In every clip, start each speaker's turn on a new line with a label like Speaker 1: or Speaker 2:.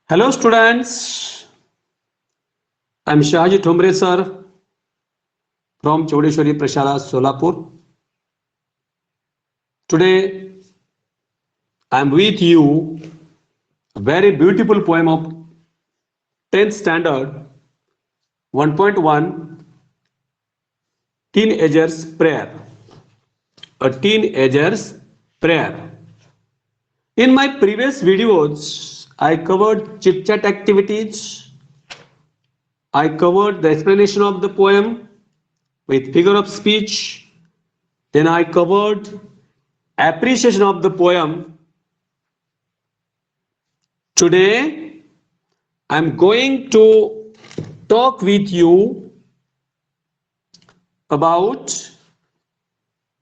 Speaker 1: Hello students, I am Shahaji Thomre sir from Chodeshwari Prashala Solapur. Today I am with you a very beautiful poem of 10th standard 1.1 Teenager's Prayer. A Teenager's Prayer. In my previous videos, I covered chit-chat activities. I covered the explanation of the poem with figure of speech. Then I covered appreciation of the poem. Today, I'm going to talk with you about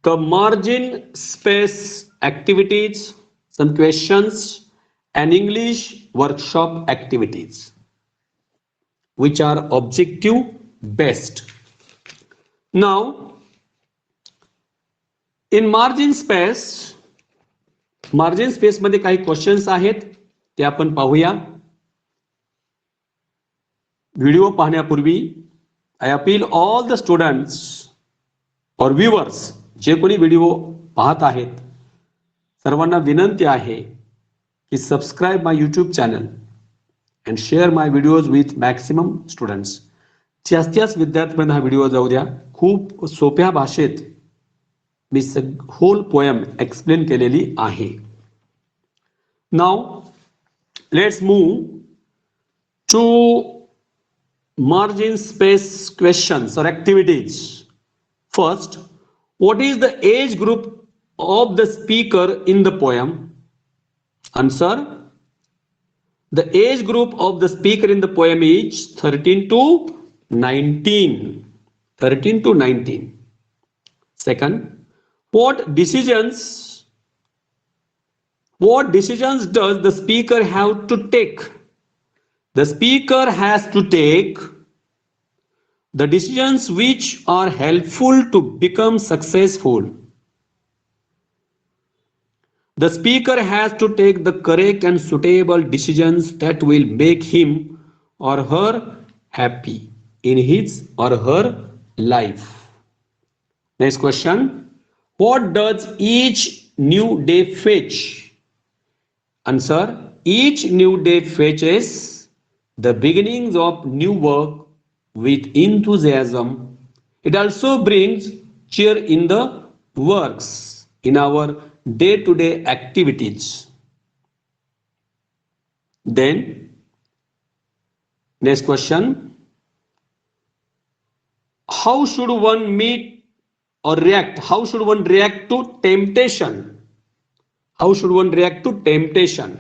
Speaker 1: the margin space activities, some questions, and English workshop activities, which are objective based. Now, in margin space मध्ये काही questions आहेत ते आपण पाहूया. Video पाहण्यापूर्वी I appeal all the students और viewers, जे कोणी व्हिडिओ पाहत आहेत सर्वांना विनंती आहे की subscribe my YouTube channel and share my videos with maximum students. जास्तीत विद्यार्थ्यांना हा व्हिडिओ जाऊ द्या. खूप सोप्या भाषेत मी होल पोएम एक्सप्लेन केलेली आहे. Now let's move to margin space questions or activities. First, what is the age group of the speaker in the poem? Answer: the age group of the speaker in the poem is 13 to 19. 13 to 19. Second, what decisions does the speaker have to take? The speaker has to take the decisions which are helpful to become successful. The speaker has to take the correct and suitable decisions that will make him or her happy in his or her life. Next question. What does each new day fetch? Answer: each new day fetches the beginnings of new work with enthusiasm. It also brings cheer in the works in our day-to-day activities. Then, next question. How should one meet or react? How should one react to temptation? How should one react to temptation?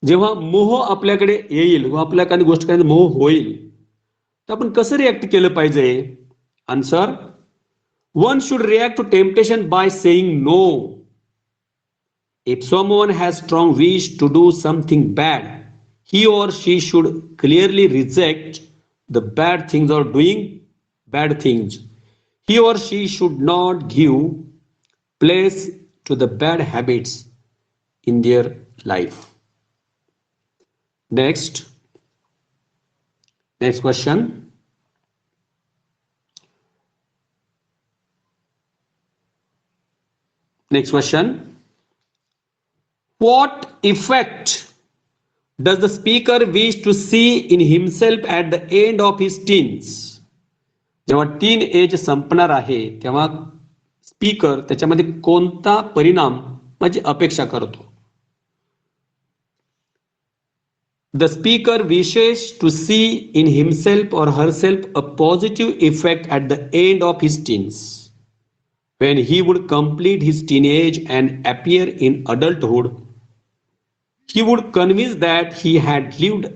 Speaker 1: जेव्हा मोह आपल्याकडे येईल व आपल्या काही गोष्ट काही मोह होईल तर आपण कसं रिॲक्ट केलं पाहिजे? Answer: one should react to temptation by saying no. If someone has strong wish to do something bad, he or she should clearly reject the bad things or doing bad things. He or she should not give place to the bad habits in their life. Next question. What effect does the speaker wish to see in himself at the end of his teens? जेव्हा teen age संपणार आहे तेव्हा speaker त्याच्यामध्ये कोणता परिणाम माझी अपेक्षा करतो? The speaker wishes to see in himself or herself a positive effect at the end of his teens, when he would complete his teenage and appear in adulthood. He would convince that he had lived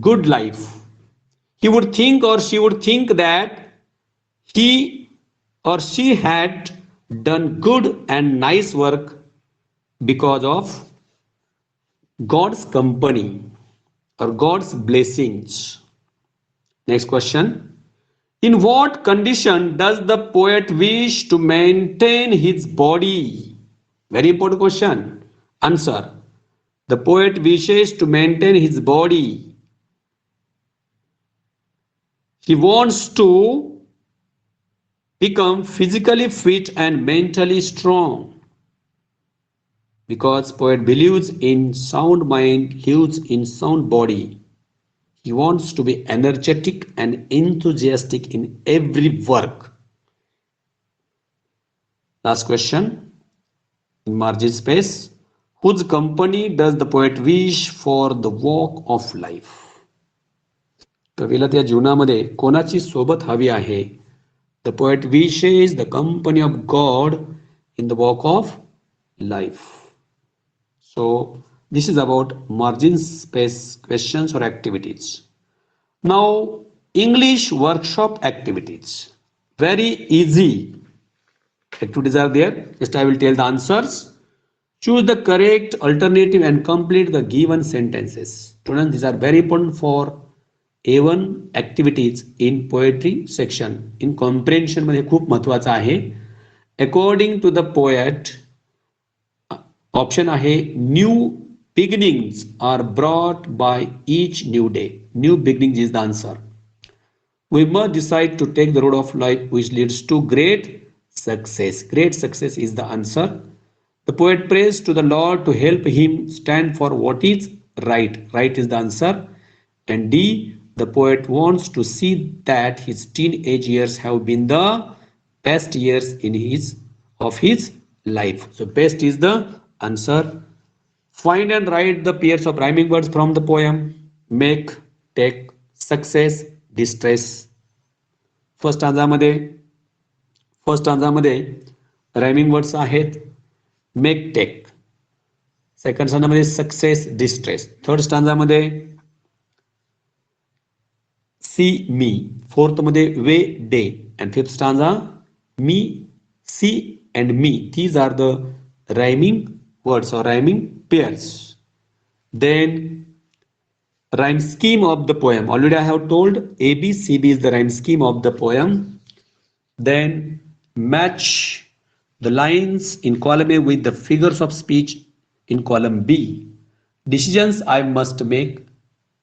Speaker 1: good life. He would think or she would think that he or she had done good and nice work because of God's company or God's blessings. Next question. In what condition does the poet wish to maintain his body? Very important question. Answer: The poet wishes to maintain his body. He wants to become physically fit and mentally strong. Because poet believes in sound mind, lives in sound body. He wants to be energetic and enthusiastic in every work. Last question in margin space. Whose company does the poet wish for the walk of life? कवीला त्या जीवनामध्ये कोणाची सोबत हवी आहे? The poet wishes the company of God in the walk of life. So this is about margin space questions or activities. Now English workshop activities. Very easy activities are there. Just I will tell the answers. Choose the correct alternative and complete the given sentences. Students, these are very important for A1 activities in poetry section. In comprehension मध्ये खूप महत्वाचा आहे. According to the poet, option आहे new beginnings are brought by each new day. New beginnings is the answer. We must decide to take the road of life which leads to great success. Great success is the answer. The poet prays to the Lord to help him stand for what is right. Right is the answer. And D, the poet wants to see that his teenage years have been the best years of his life. So best is the answer. Find and write the pairs of rhyming words from the poem. Make, take, success, distress. First स्टांजामध्ये rhyming words आहेत make take. Second स्टांजामध्ये success distress. Third स्टांजामध्ये see me. Fourth मध्ये way day. And fifth stanza me see and me. these are the rhyming words or rhyming pairs. Then rhyme scheme of the poem. Already I have told ABCB is the rhyme scheme of the poem. Then match the lines in column A with the figures of speech in column B. Decisions I must make.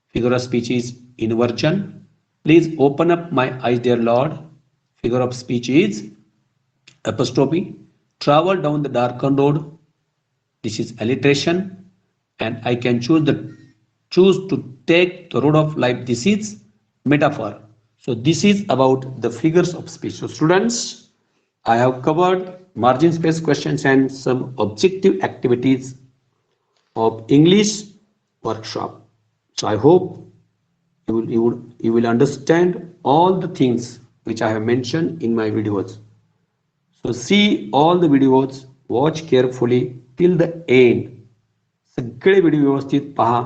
Speaker 1: Figure of speech is inversion. Please open up my eyes, dear Lord. Figure of speech is apostrophe. Travel down the darkened road. This is alliteration. And I can choose to take the road of life. This is metaphor. So this is about the figures of speech. So students, I have covered margin space questions and some objective activities of English workshop. So I hope you will understand all the things which I have mentioned in my videos. So see all the videos, watch carefully till the end. सगळे video व्यवस्थित पहा.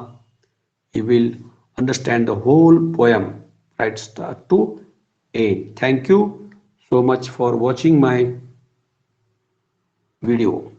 Speaker 1: You will understand the whole poem right start to end. Thank you so much for watching my video.